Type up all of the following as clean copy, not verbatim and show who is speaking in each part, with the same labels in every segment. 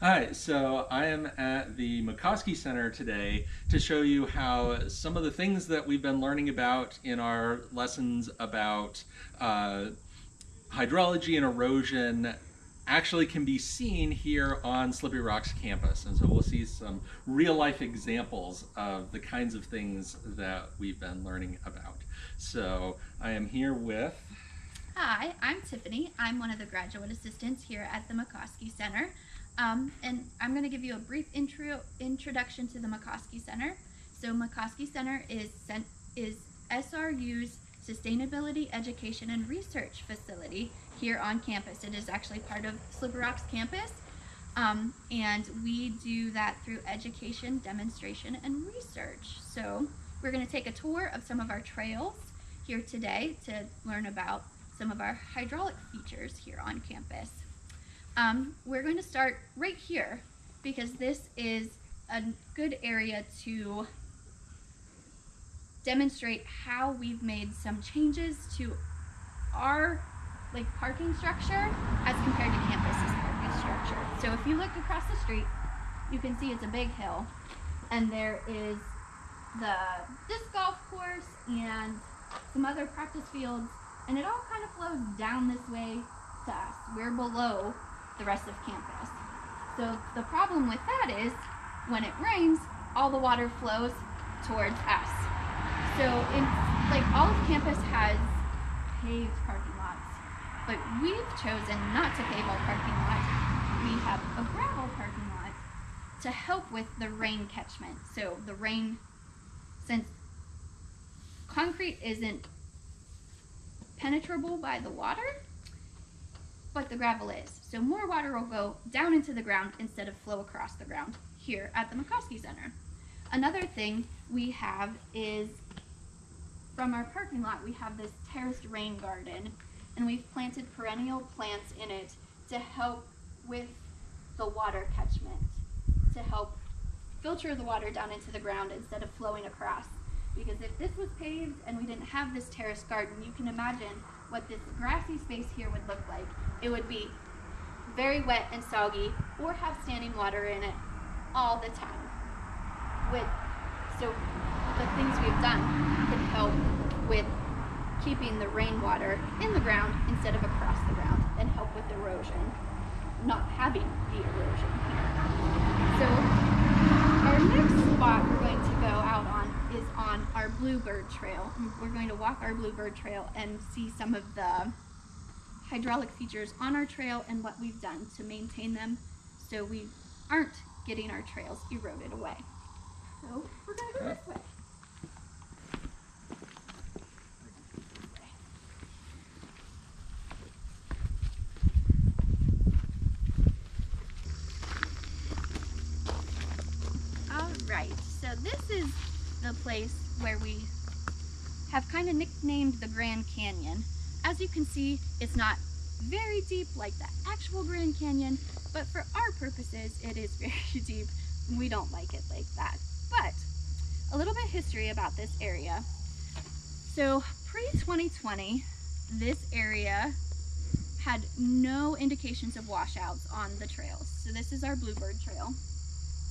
Speaker 1: Hi, so I am at the Macoskey Center today to show you how some of the things that we've been learning about in our lessons about uh, hydrology and erosion actually can be seen here on Slippery Rock's campus. And so we'll see some real life examples of the kinds of things that we've been learning about. So I am here with.
Speaker 2: Hi, I'm Tiffany. I'm one of the graduate assistants here at the Macoskey Center. And I'm going to give you a brief introduction to the Macoskey Center. So Macoskey Center is SRU's Sustainability Education and Research Facility here on campus. It is actually part of Slippery Rock's campus. And we do that through education, demonstration, and research. So we're going to take a tour of some of our trails here today to learn about some of our hydraulic features here on campus. We're going to start right here because this is a good area to demonstrate how we've made some changes to our parking structure as compared to campus's parking structure. So if you look across the street, you can see it's a big hill, and there is the disc golf course and some other practice fields, and it all kind of flows down this way to us. We're below the rest of campus. So the problem with that is when it rains, all the water flows towards us. So all of campus has paved parking lots, but we've chosen not to pave our parking lot. We have a gravel parking lot to help with the rain catchment. So the rain, since concrete isn't penetrable by the water, but the gravel is. So more water will go down into the ground instead of flow across the ground here at the Macoskey Center. Another thing we have is, from our parking lot, we have this terraced rain garden, and we've planted perennial plants in it to help with the water catchment, to help filter the water down into the ground instead of flowing across. Because if this was paved and we didn't have this terrace garden, you can imagine what this grassy space here would look like. It would be very wet and soggy, or have standing water in it all the time. So the things we've done can help with keeping the rainwater in the ground instead of across the ground, and help with erosion, not having the erosion here. So our next spot we're going to go out on is on our Bluebird Trail. We're going to walk our Bluebird Trail and see some of the hydraulic features on our trail and what we've done to maintain them so we aren't getting our trails eroded away. So we're going to go this way. Alright, so this is the place where we have kind of nicknamed the Grand Canyon. As you can see, it's not very deep like the actual Grand Canyon, but for our purposes, it is very deep. We don't like it like that. But a little bit of history about this area. So pre-2020, this area had no indications of washouts on the trails. So this is our Bluebird Trail.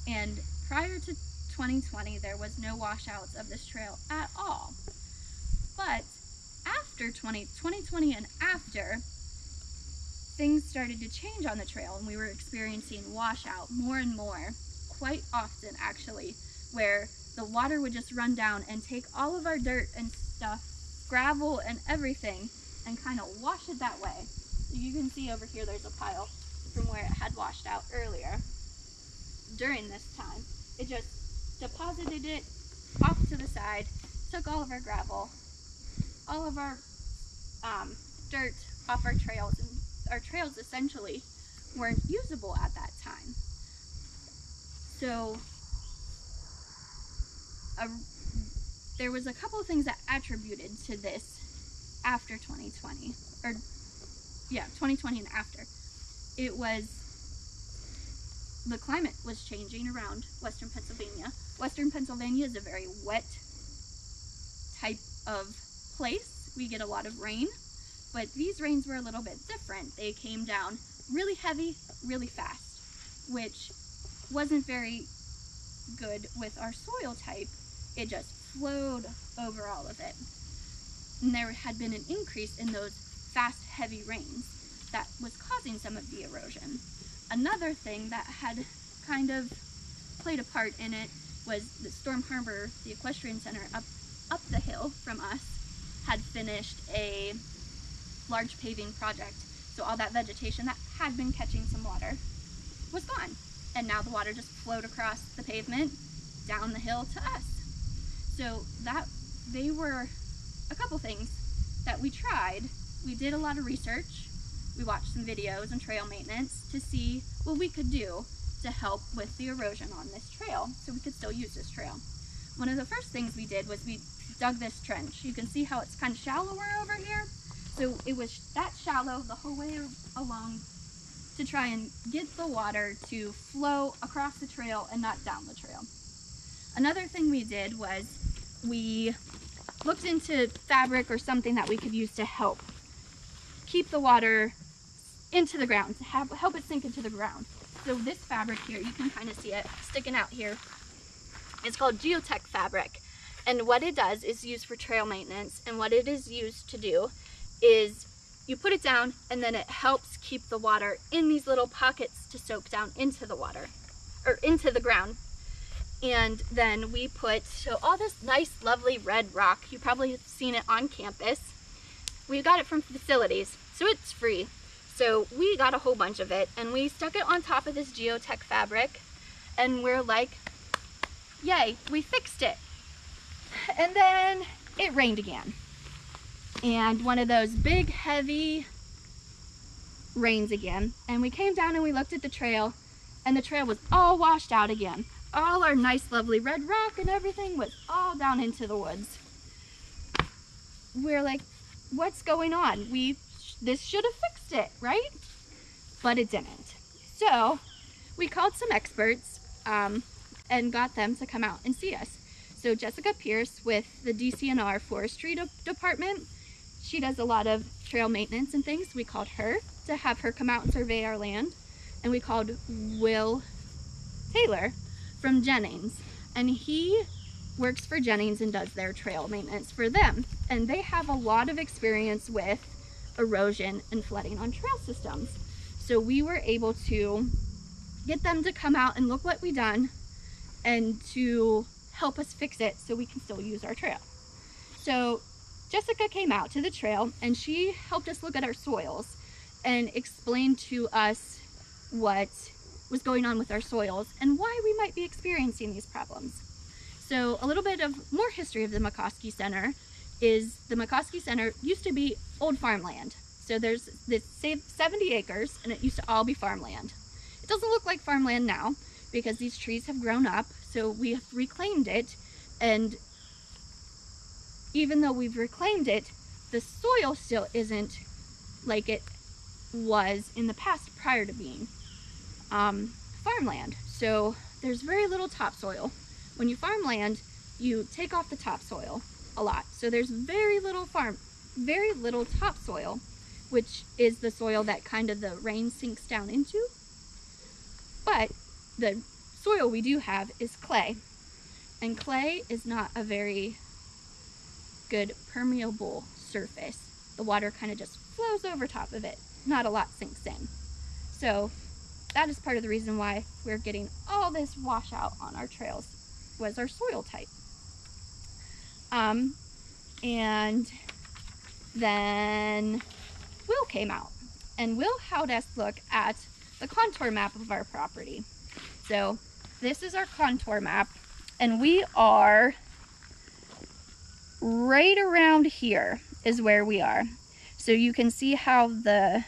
Speaker 2: And prior to 2020, there was no washouts of this trail at all. But after 2020 and after, things started to change on the trail, and we were experiencing washout more and more, quite often actually, where the water would just run down and take all of our dirt and stuff, gravel and everything, and kind of wash it that way. So you can see over here there's a pile from where it had washed out earlier. During this time, it just deposited it off to the side, took all of our gravel, all of our dirt off our trails, and our trails essentially weren't usable at that time. So there was a couple of things that attributed to this after 2020, or yeah, 2020 and after. It was the climate was changing around Western Pennsylvania. Western Pennsylvania is a very wet type of place. We get a lot of rain, but these rains were a little bit different. They came down really heavy, really fast. which wasn't very good with our soil type. It just flowed over all of it. And there had been an increase in those fast, heavy rains that was causing some of the erosion. Another thing that had kind of played a part in it was the Storm Harbor, the equestrian center up the hill from us, had finished a large paving project. So all that vegetation that had been catching some water was gone. And now the water just flowed across the pavement down the hill to us. So they were a couple things that we tried. We did a lot of research. We watched some videos and trail maintenance to see what we could do to help with the erosion on this trail so we could still use this trail. One of the first things we did was we dug this trench. You can see how it's kind of shallower over here. So it was that shallow the whole way along to try and get the water to flow across the trail and not down the trail. Another thing we did was we looked into fabric or something that we could use to help keep the water into the ground, to help it sink into the ground. So this fabric here, you can kind of see it sticking out here. It's called geotech fabric. And what it does is used for trail maintenance. And what it is used to do is you put it down and then it helps keep the water in these little pockets to soak down into the water, or into the ground. And then we put, so all this nice, lovely red rock, you probably have seen it on campus. We got it from facilities, so it's free. So we got a whole bunch of it and we stuck it on top of this geotech fabric and we're like, yay, we fixed it. And then it rained again. And one of those big, heavy rains again. And we came down and we looked at the trail and the trail was all washed out again. All our nice, lovely red rock and everything was all down into the woods. We're like, what's going on? This should have fixed it, right? But it didn't. So we called some experts and got them to come out and see us. So Jessica Pierce with the DCNR Forestry Department, she does a lot of trail maintenance and things. We called her to have her come out and survey our land. And we called Will Taylor from Jennings. And he works for Jennings and does their trail maintenance for them. And they have a lot of experience with erosion and flooding on trail systems. So we were able to get them to come out and look what we done and to help us fix it so we can still use our trail. So Jessica came out to the trail and she helped us look at our soils and explain to us what was going on with our soils and why we might be experiencing these problems. So a little bit of more history of the Macoskey Center is the Macoskey Center used to be old farmland. So there's this 70 acres and it used to all be farmland. It doesn't look like farmland now because these trees have grown up. So we have reclaimed it, and even though we've reclaimed it, the soil still isn't like it was in the past prior to being farmland. So there's very little topsoil. When you farmland, you take off the topsoil a lot. So there's very little topsoil, which is the soil that kind of the rain sinks down into. But the soil we do have is clay, and clay is not a very good permeable surface. The water kind of just flows over top of it. Not a lot sinks in. So that is part of the reason why we're getting all this washout on our trails, was our soil type. And then Will came out, and Will had us look at the contour map of our property. So this is our contour map, and we are right around here is where we are. So you can see how the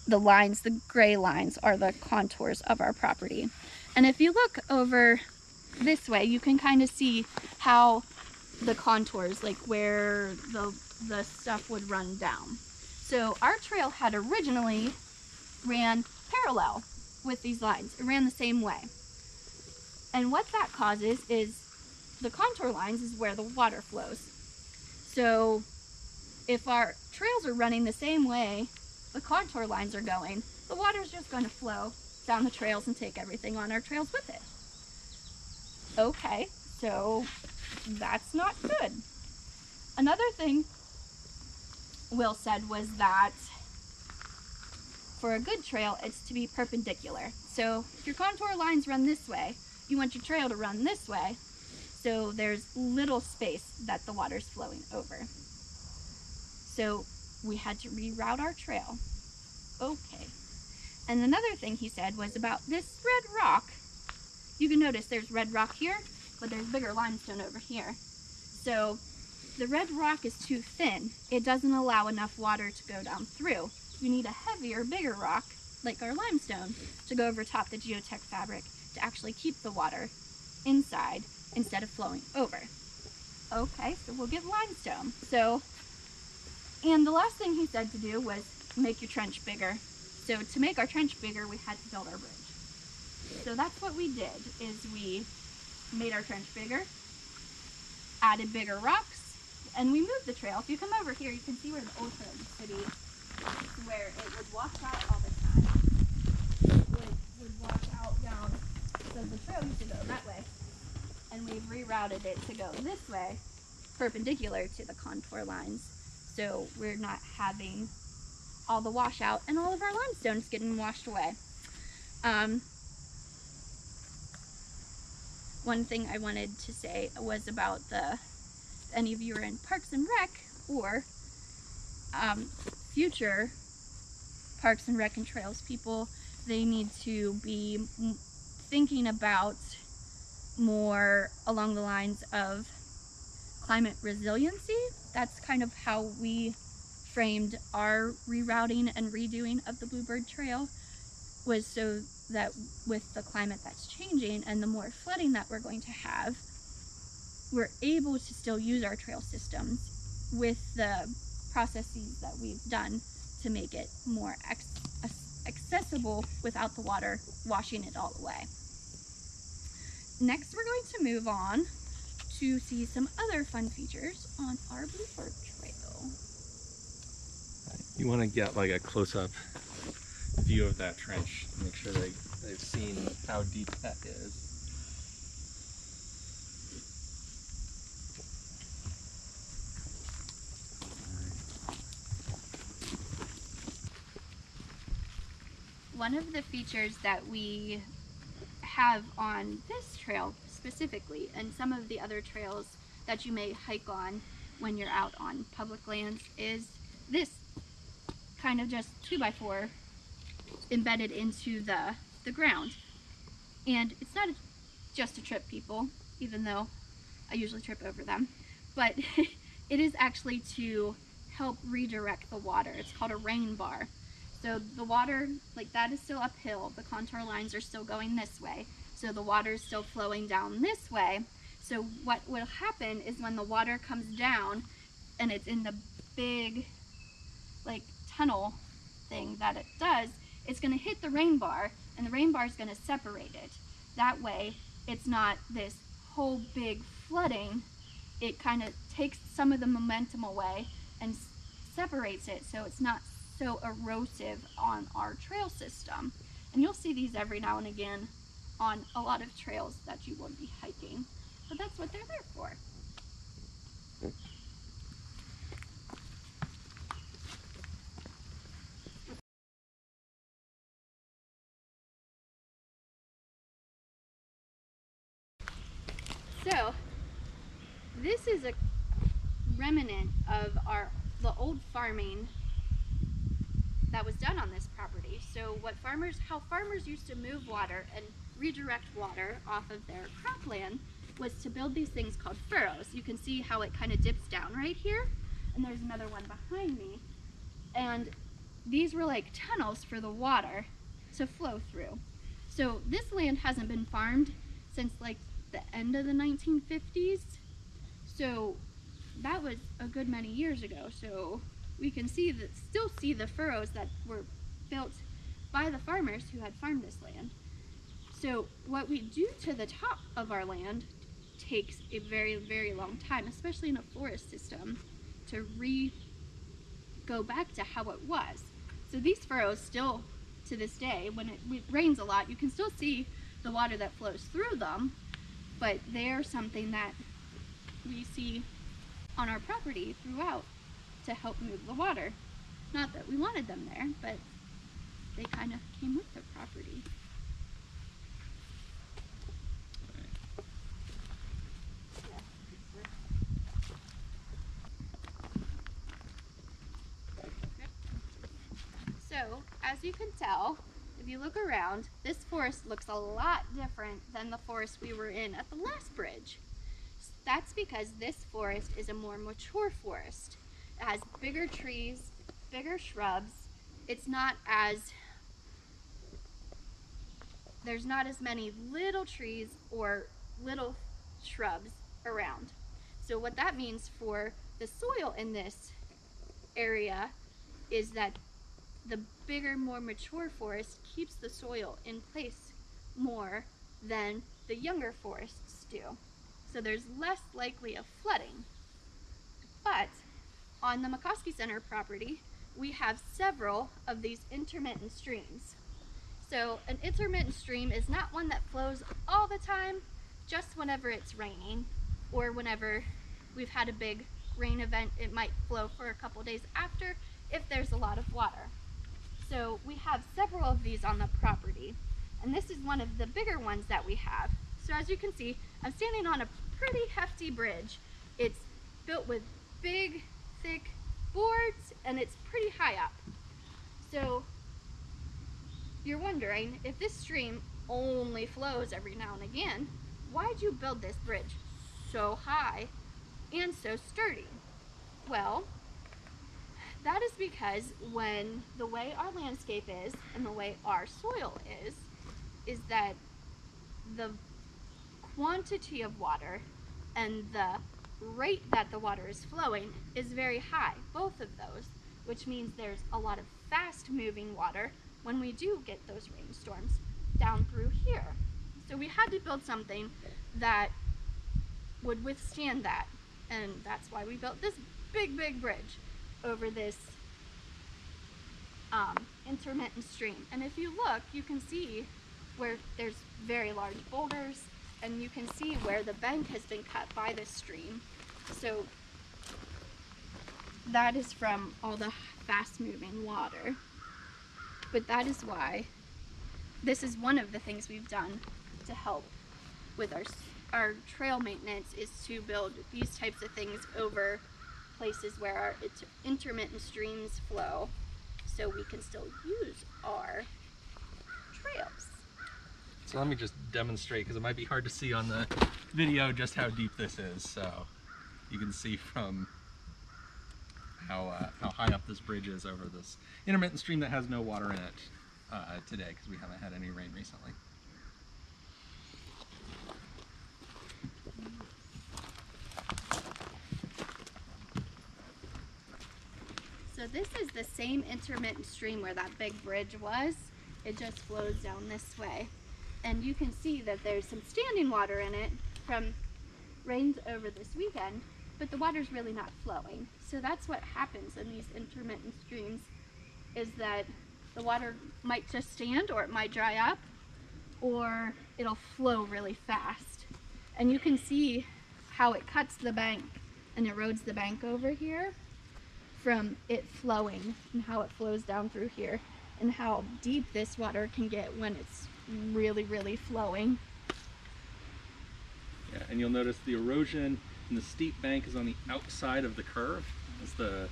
Speaker 2: lines, the gray lines, are the contours of our property. And if you look over this way, you can kind of see how the contours, like where the stuff would run down. So our trail had originally ran parallel with these lines. It ran the same way. And what that causes is the contour lines is where the water flows. So if our trails are running the same way the contour lines are going, the water's just going to flow down the trails and take everything on our trails with it. Okay, so that's not good. Another thing Will said was that for a good trail, it's to be perpendicular. So if your contour lines run this way, you want your trail to run this way, so there's little space that the water's flowing over. So we had to reroute our trail. Okay. And another thing he said was about this red rock. You can notice there's red rock here, but there's bigger limestone over here. So the red rock is too thin. It doesn't allow enough water to go down through. We need a heavier, bigger rock, like our limestone, to go over top the geotech fabric to actually keep the water inside instead of flowing over. Okay, so we'll get limestone. And the last thing he said to do was make your trench bigger. So to make our trench bigger, we had to build our bridge. So that's what we did, is we made our trench bigger, added bigger rocks, and we moved the trail. If you come over here, you can see where the old trail used to be, where it would wash out all the time. It would wash out down, so the trail used to go that way. And we've rerouted it to go this way, perpendicular to the contour lines. So we're not having all the washout and all of our limestones getting washed away. One thing I wanted to say was about if any of you are in Parks and Rec or future Parks and Rec and Trails people, they need to be thinking about more along the lines of climate resiliency. That's kind of how we framed our rerouting and redoing of the Bluebird Trail, was so that with the climate that's changing and the more flooding that we're going to have, we're able to still use our trail systems with the processes that we've done to make it more accessible without the water washing it all away. Next, we're going to move on to see some other fun features on our Bluebird Trail.
Speaker 1: You want to get like a close-up view of that trench, make sure they've seen how deep that is.
Speaker 2: One of the features that we have on this trail specifically, and some of the other trails that you may hike on when you're out on public lands, is this kind of just 2x4 embedded into the ground. And it's not just to trip people, even though I usually trip over them, but it is actually to help redirect the water. It's called a rain bar. So the water, like that, is still uphill. The contour lines are still going this way. So the water is still flowing down this way. So what will happen is when the water comes down and it's in the big like tunnel thing that it does, it's going to hit the rain bar, and the rain bar is going to separate it. That way it's not this whole big flooding. It kind of takes some of the momentum away and separates it, so it's not so erosive on our trail system. And you'll see these every now and again on a lot of trails that you will be hiking, but that's what they're there for. So this is a remnant of the old farming that was done on this property. So how farmers used to move water and redirect water off of their cropland was to build these things called furrows. You can see how it kind of dips down right here, and there's another one behind me. And these were like tunnels for the water to flow through. So this land hasn't been farmed since like the end of the 1950s. So that was a good many years ago. So we can still see the furrows that were built by the farmers who had farmed this land. So what we do to the top of our land takes a very, very long time, especially in a forest system, to go back to how it was. So these furrows still to this day. When it rains a lot, you can still see the water that flows through them, but they're something that we see on our property throughout to help move the water. Not that we wanted them there, but they kind of came with the property. So, as you can tell, if you look around, this forest looks a lot different than the forest we were in at the last bridge. That's because this forest is a more mature forest. It has bigger trees, bigger shrubs. There's not as many little trees or little shrubs around. So what that means for the soil in this area is that the bigger, more mature forest keeps the soil in place more than the younger forests do. So there's less likely of flooding. But on the Macoskey Center property, we have several of these intermittent streams. So an intermittent stream is not one that flows all the time, just whenever it's raining, or whenever we've had a big rain event. It might flow for a couple days after if there's a lot of water. So we have several of these on the property, and this is one of the bigger ones that we have. So as you can see, I'm standing on a pretty hefty bridge. It's built with big, thick boards, and it's pretty high up. So you're wondering, if this stream only flows every now and again, why'd you build this bridge so high and so sturdy? Well, that is because when the way our landscape is and the way our soil is that the quantity of water and the rate that the water is flowing is very high, both of those, which means there's a lot of fast moving water when we do get those rainstorms down through here. So we had to build something that would withstand that, and that's why we built this big bridge over this intermittent stream. And if you look, you can see where there's very large boulders, and you can see where the bank has been cut by this stream. So that is from all the fast moving water. But that is why this is one of the things we've done to help with our trail maintenance, is to build these types of things over places where our intermittent streams flow, so we can still use our trails.
Speaker 1: So let me just demonstrate, because it might be hard to see on the video just how deep this is. So you can see from how high up this bridge is over this intermittent stream that has no water in it today, because we haven't had any rain recently.
Speaker 2: So this is the same intermittent stream where that big bridge was. It just flows down this way. And you can see that there's some standing water in it from rains over this weekend, but the water's really not flowing. So that's what happens in these intermittent streams, is that the water might just stand, or it might dry up, or it'll flow really fast. And you can see how it cuts the bank and erodes the bank over here from it flowing, and how it flows down through here, and how deep this water can get when it's really flowing.
Speaker 1: Yeah, and you'll notice the erosion and the steep bank is on the outside of the curve as the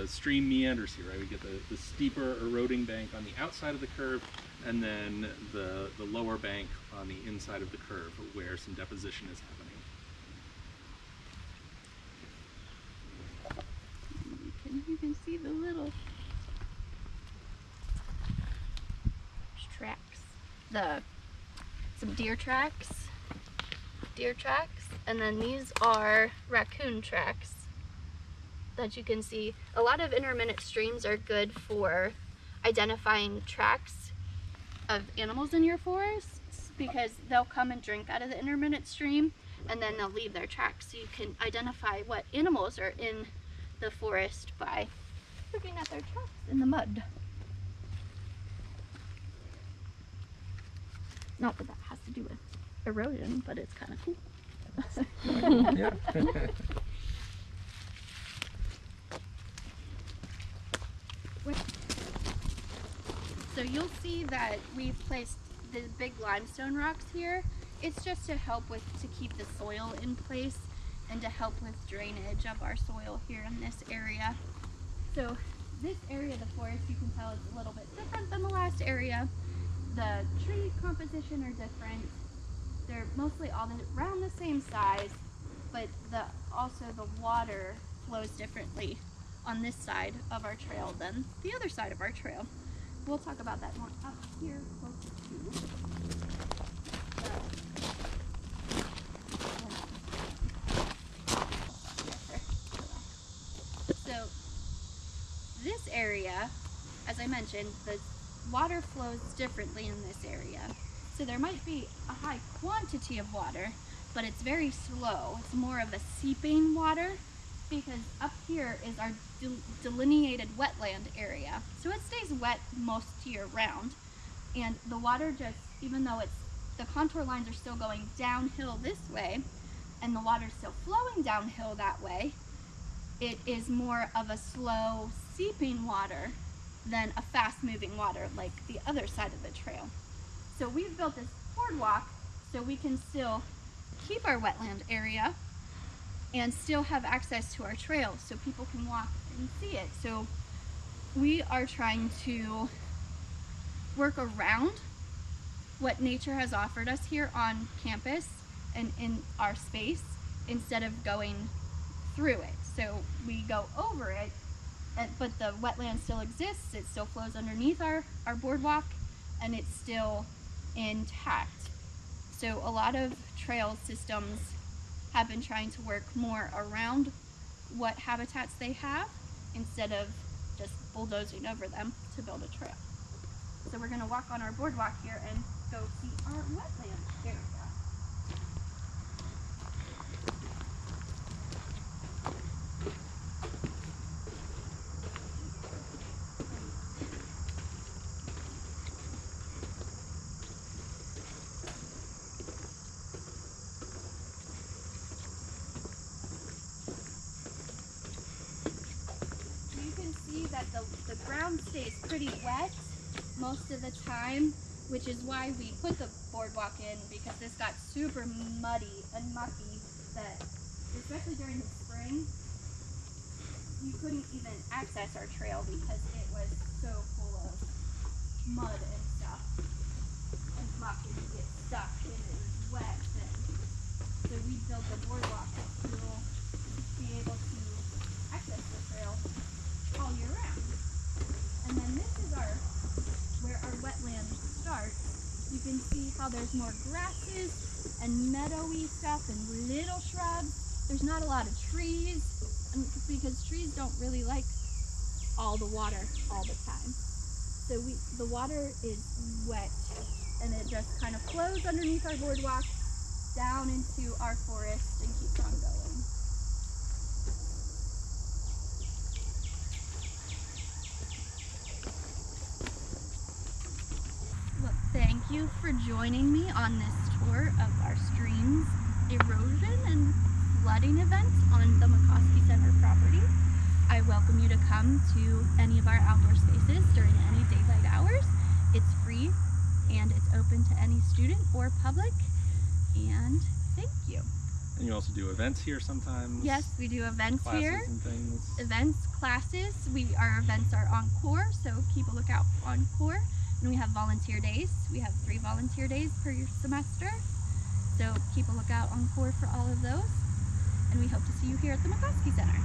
Speaker 1: stream meanders here, right? We get the steeper eroding bank on the outside of the curve, and then the lower bank on the inside of the curve where some deposition is happening.
Speaker 2: You can see the little tracks, some deer tracks, and then these are raccoon tracks that you can see. A lot of intermittent streams are good for identifying tracks of animals in your forests, because they'll come and drink out of the intermittent stream and then they'll leave their tracks, so you can identify what animals are in the forest by looking at their tracks in the mud. Not that that has to do with erosion, but it's kind of cool.
Speaker 1: Yeah.
Speaker 2: So you'll see that we've placed the big limestone rocks here. It's just to help with, to keep the soil in place and to help with drainage of our soil here in this area. So this area of the forest, you can tell it's a little bit different than the last area. The tree composition are different. They're mostly all around the same size, but also the water flows differently on this side of our trail than the other side of our trail. We'll talk about that more up here closer to. So this area, as I mentioned, the water flows differently in this area. So there might be a high quantity of water, but it's very slow. It's more of a seeping water, because up here is our delineated wetland area. So it stays wet most year round. And the water just, even though the contour lines are still going downhill this way, and the water's still flowing downhill that way, it is more of a slow seeping water than a fast moving water like the other side of the trail. So we've built this boardwalk so we can still keep our wetland area and still have access to our trail so people can walk and see it. So we are trying to work around what nature has offered us here on campus and in our space instead of going through it. So we go over it, but the wetland still exists. It still flows underneath our boardwalk, and it's still intact. So a lot of trail systems have been trying to work more around what habitats they have instead of just bulldozing over them to build a trail. So we're going to walk on our boardwalk here and go see our wetland area. That the ground stays pretty wet most of the time, which is why we put the boardwalk in, because this got super muddy and mucky that, especially during the spring, you couldn't even access our trail because it was so full of mud and stuff and muck, and you get stuck and it was wet. And so we built the boardwalk to be able to access the trail all year round. And then this is where our wetland starts. You can see how there's more grasses and meadowy stuff and little shrubs. There's not a lot of trees, because trees don't really like all the water all the time. So the water is wet, and it just kind of flows underneath our boardwalk down into our forest and keeps on going. Thank you for joining me on this tour of our streams, erosion, and flooding events on the Macoskey Center property. I welcome you to come to any of our outdoor spaces during any daylight hours. It's free and it's open to any student or public, and thank you.
Speaker 1: And you also do events here sometimes?
Speaker 2: Yes, we do events
Speaker 1: classes
Speaker 2: here.
Speaker 1: And things.
Speaker 2: Events, classes. Our events are encore, so keep a lookout for encore. And we have volunteer days. We have 3 volunteer days per semester. So keep a lookout on core for all of those. And we hope to see you here at the Macoskey Center.